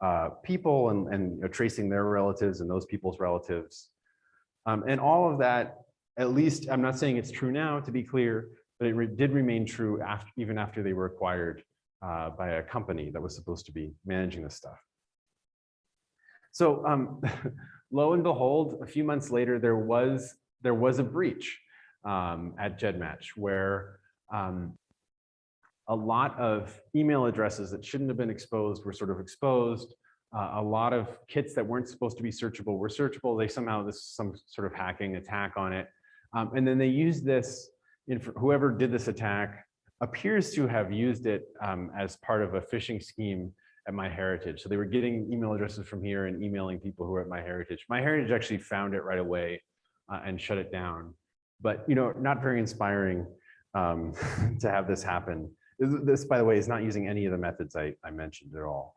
of people and tracing their relatives and those people's relatives. And all of that, at least, I'm not saying it's true now, to be clear, but it did remain true even after they were acquired by a company that was supposed to be managing this stuff. So lo and behold, a few months later, there was a breach at Ged Match where a lot of email addresses that shouldn't have been exposed were sort of exposed. A lot of kits that weren't supposed to be searchable were searchable. They somehow, this some sort of hacking attack on it. And then they used this, whoever did this attack appears to have used it as part of a phishing scheme at MyHeritage. So they were getting email addresses from here and emailing people who were at MyHeritage. MyHeritage actually found it right away and shut it down. But not very inspiring to have this happen. This, by the way, is not using any of the methods I mentioned at all.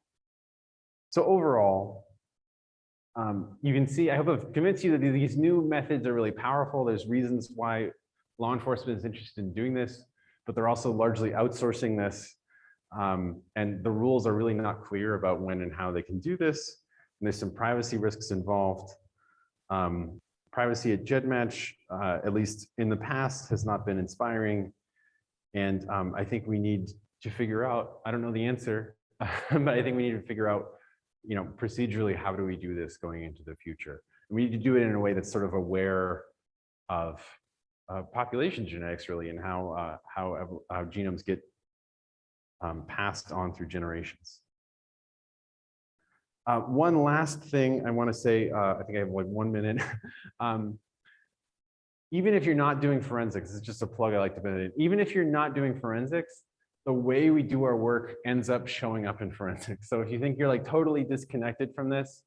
So overall, you can see, I hope I've convinced you that these new methods are really powerful. There's reasons why law enforcement is interested in doing this, but they're also largely outsourcing this. And the rules are really not clear about when and how they can do this. And there's some privacy risks involved. Privacy at Ged Match, at least in the past, has not been inspiring. And I think we need to figure out, I don't know the answer, but I think we need to figure out, procedurally, how do we do this going into the future? And we need to do it in a way that's sort of aware of population genetics, really, and how genomes get passed on through generations. One last thing I want to say, I think I have like 1 minute. Even if you're not doing forensics, it's just a plug I like to put in. Even if you're not doing forensics, the way we do our work ends up showing up in forensics. So if you think you're like totally disconnected from this,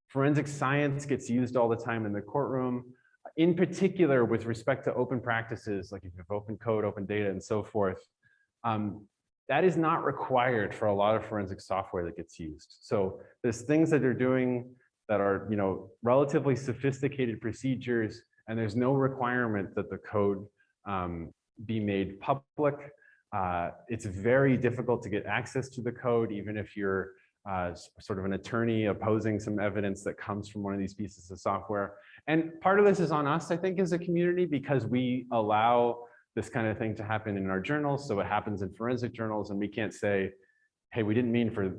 forensic science gets used all the time in the courtroom. In particular, with respect to open practices, like if you have open code, open data, and so forth, that is not required for a lot of forensic software that gets used. So there's things that they're doing that are, relatively sophisticated procedures, and there's no requirement that the code be made public. It's very difficult to get access to the code, even if you're sort of an attorney opposing some evidence that comes from one of these pieces of software. And part of this is on us, I think, as a community, because we allow this kind of thing to happen in our journals. So it happens in forensic journals, and we can't say, hey, we didn't mean for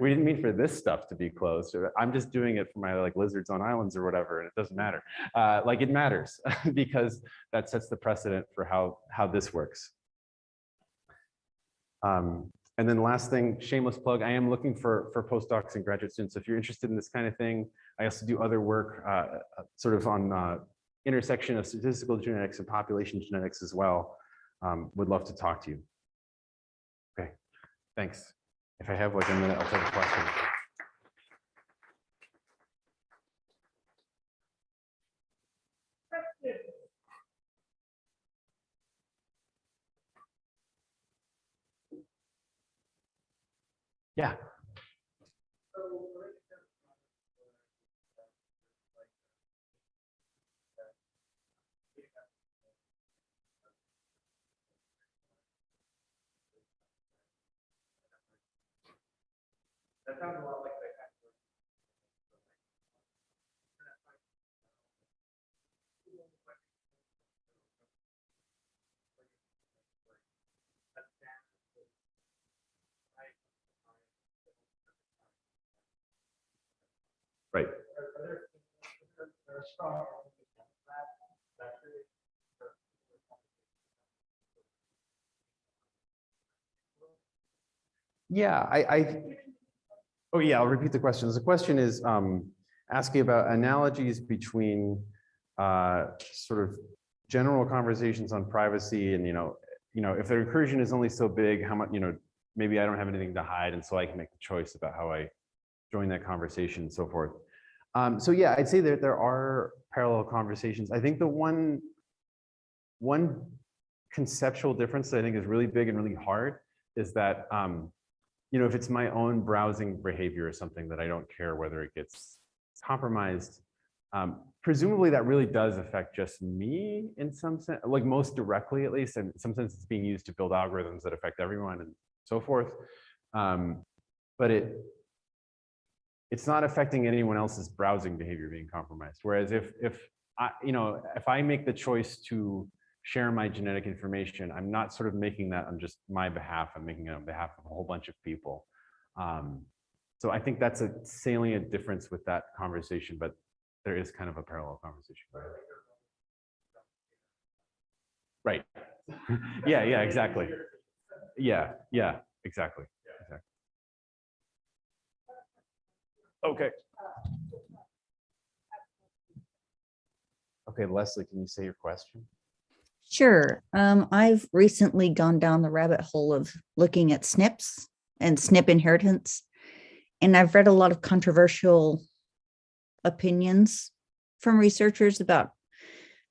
we didn't mean for this stuff to be closed. I'm just doing it for my like lizards on islands or whatever, and it doesn't matter. Like it matters because that sets the precedent for how this works. And then last thing, shameless plug, I am looking for postdocs and graduate students. So if you're interested in this kind of thing, I also do other work sort of on intersection of statistical genetics and population genetics as well. Would love to talk to you. Okay, thanks. If I have like a minute, I'll take a question. Yeah. That sounds a lot like the right. Yeah, oh yeah, I'll repeat the question. The question is asking about analogies between sort of general conversations on privacy and, if the recursion is only so big, how much, maybe I don't have anything to hide, and so I can make the choice about how I join that conversation and so forth. So yeah, I'd say that there are parallel conversations. I think the one conceptual difference that I think is really big and really hard is that, if it's my own browsing behavior or something that I don't care whether it gets compromised, presumably that really does affect just me in some sense, like most directly at least, and in some sense it's being used to build algorithms that affect everyone and so forth. But it's not affecting anyone else's browsing behavior being compromised. Whereas if I make the choice to share my genetic information, I'm not sort of making that on just my behalf, I'm making it on behalf of a whole bunch of people. So I think that's a salient difference with that conversation, but there is kind of a parallel conversation. Right. Yeah, yeah, exactly. Yeah, yeah, exactly. Exactly. Okay. Okay, Leslie, can you say your question? Sure. I've recently gone down the rabbit hole of looking at SNPs and SNP inheritance, and I've read a lot of controversial opinions from researchers about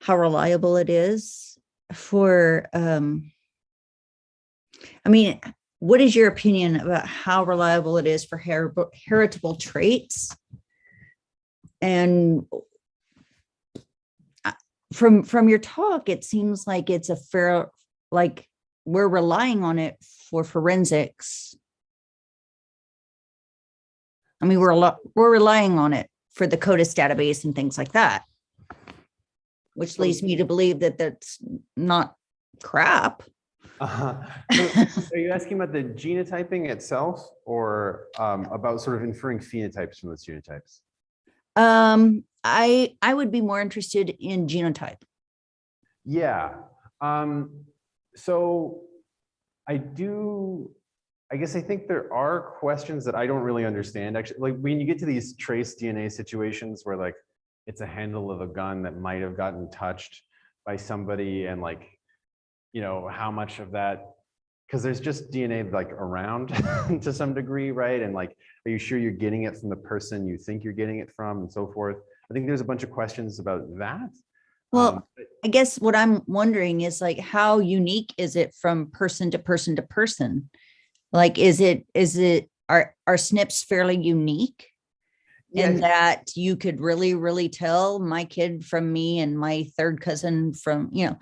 how reliable it is for, I mean, what is your opinion about how reliable it is for heritable traits? And from your talk, it seems like it's a fair, like we're relying on it for forensics. I mean, we're relying on it for the CODIS database and things like that, which leads me to believe that that's not crap. So are you asking about the genotyping itself, or about sort of inferring phenotypes from those genotypes? I would be more interested in genotype. Yeah. So I guess I think there are questions that I don't really understand. Actually, like when you get to these trace DNA situations where like it's a handle of a gun that might have gotten touched by somebody, and like, you know, how much of that, because there's just DNA like around to some degree, right? And like, are you sure you're getting it from the person you think you're getting it from, and so forth? I think there's a bunch of questions about that. Well, I guess what I'm wondering is like, how unique is it from person to person to person? Like, are SNPs fairly unique? Yeah, in that you could really tell my kid from me and my third cousin from, you know,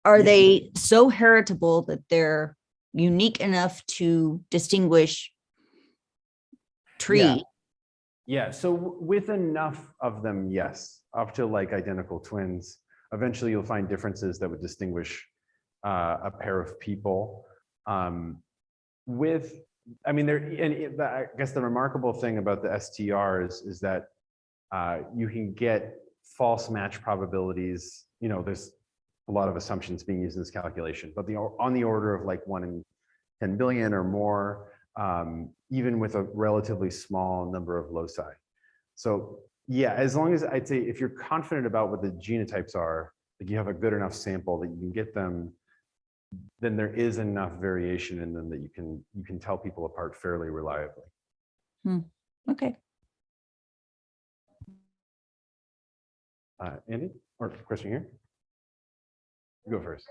are they so heritable that they're unique enough to distinguish tree? Yeah, so with enough of them, yes, up to like identical twins, eventually you'll find differences that would distinguish a pair of people. I mean, I guess the remarkable thing about the STRs is that you can get false match probabilities. You know, there's a lot of assumptions being used in this calculation, but on the order of like 1 in 10 billion or more, even with a relatively small number of loci. So yeah, as long as I'd say if you're confident about what the genotypes are, like you have a good enough sample that you can get them, then there is enough variation in them that you can tell people apart fairly reliably. Okay. Andy, or question here? You go first.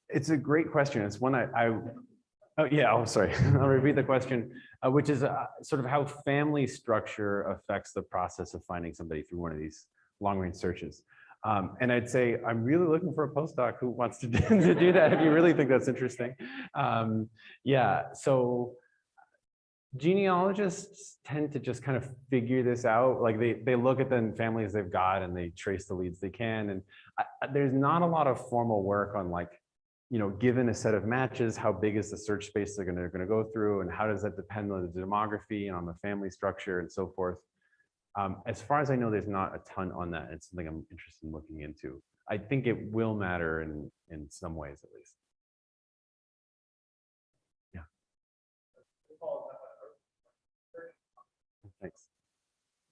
It's a great question. It's one oh yeah, oh sorry, I'll repeat the question, which is sort of how family structure affects the process of finding somebody through one of these long-range searches. And I'd say, I'm really looking for a postdoc who wants to do that if you really think that's interesting. Yeah, so genealogists tend to just kind of figure this out. Like they look at the families they've got and they trace the leads they can. And there's not a lot of formal work on like, you know, given a set of matches, how big is the search space they're going to go through, and how does that depend on the demography and on the family structure and so forth. As far as I know, there's not a ton on that. It's something I'm interested in looking into. I think it will matter in some ways, at least. Yeah. Thanks.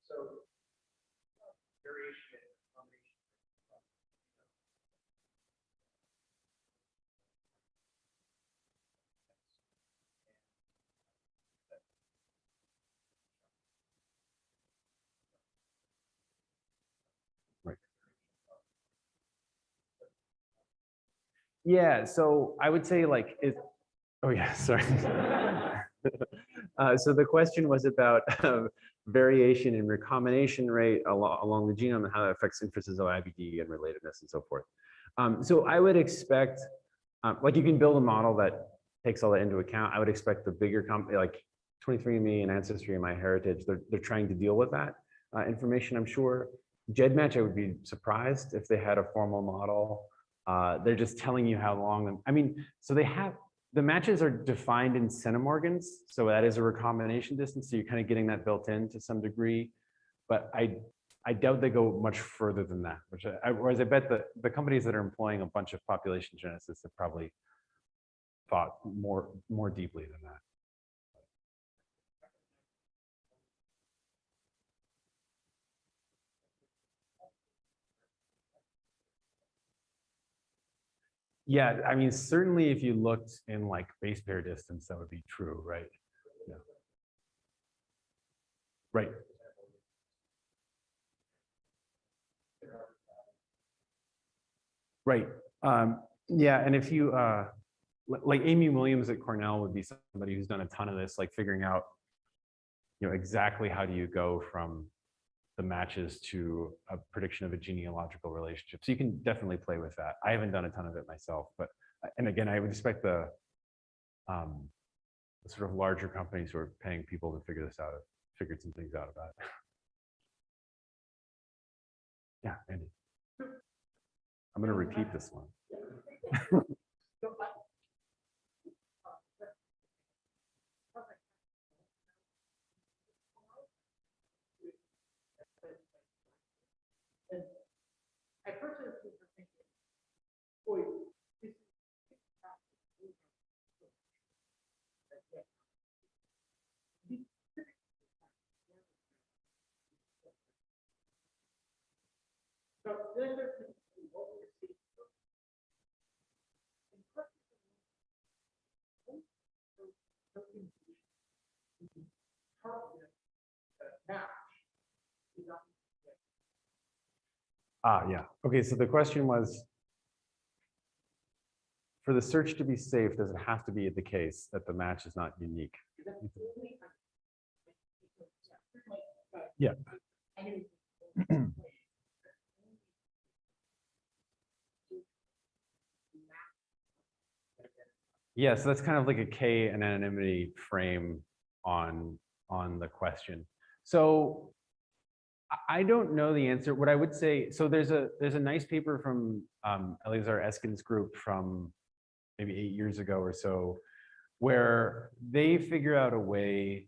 So, variation in combination. Right. Yeah, so I would say like oh yeah, sorry. So the question was about variation in recombination rate along the genome and how that affects inferences of IBD and relatedness and so forth. So I would expect, like you can build a model that takes all that into account. I would expect the bigger company, like 23andMe and Ancestry and MyHeritage, they're trying to deal with that information, I'm sure. Ged Match, I would be surprised if they had a formal model. They're just telling you how long, I mean, so they have, the matches are defined in centimorgans, so that is a recombination distance, so you're kind of getting that built in to some degree, but I doubt they go much further than that, whereas I bet that the companies that are employing a bunch of population geneticists have probably thought more deeply than that. Yeah, I mean, certainly if you looked in like base pair distance, that would be true, right? Yeah. Right. Right. Yeah, and if you like Amy Williams at Cornell would be somebody who's done a ton of this, like figuring out, exactly how do you go from the matches to a prediction of a genealogical relationship. So you can definitely play with that. I haven't done a ton of it myself, but, and again, I would expect the sort of larger companies who are paying people to figure this out, have figured some things out about it. Yeah, Andy. I'm going to repeat this one. I personally was thinking, boy, this so then there's what we're seeing. Yeah. Okay, so the question was, for the search to be safe, does it have to be the case that the match is not unique? Yeah. Yeah, so that's kind of like a K and anonymity frame on the question. So I don't know the answer. What I would say, so there's a nice paper from Eleazar Eskin's group from maybe 8 years ago or so, where they figure out a way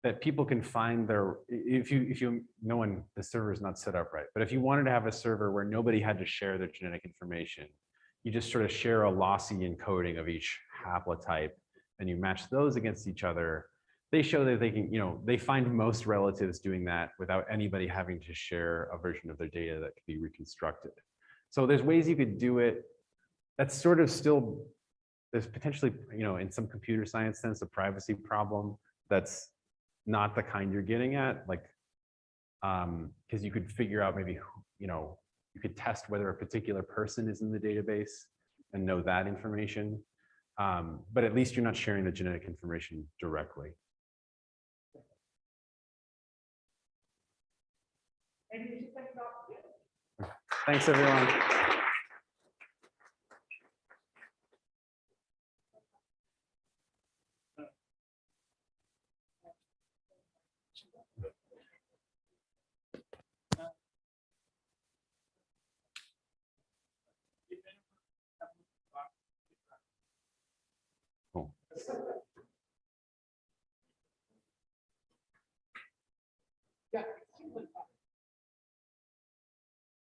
that people can find their, the server is not set up right, but if you wanted to have a server where nobody had to share their genetic information, you just sort of share a lossy encoding of each haplotype and you match those against each other. They show that they can, they find most relatives doing that without anybody having to share a version of their data that could be reconstructed. So there's ways you could do it. That's sort of still, there's potentially, in some computer science sense, a privacy problem that's not the kind you're getting at, like, because you could figure out maybe, you could test whether a particular person is in the database and know that information. But at least you're not sharing the genetic information directly. Thanks, everyone. Cool.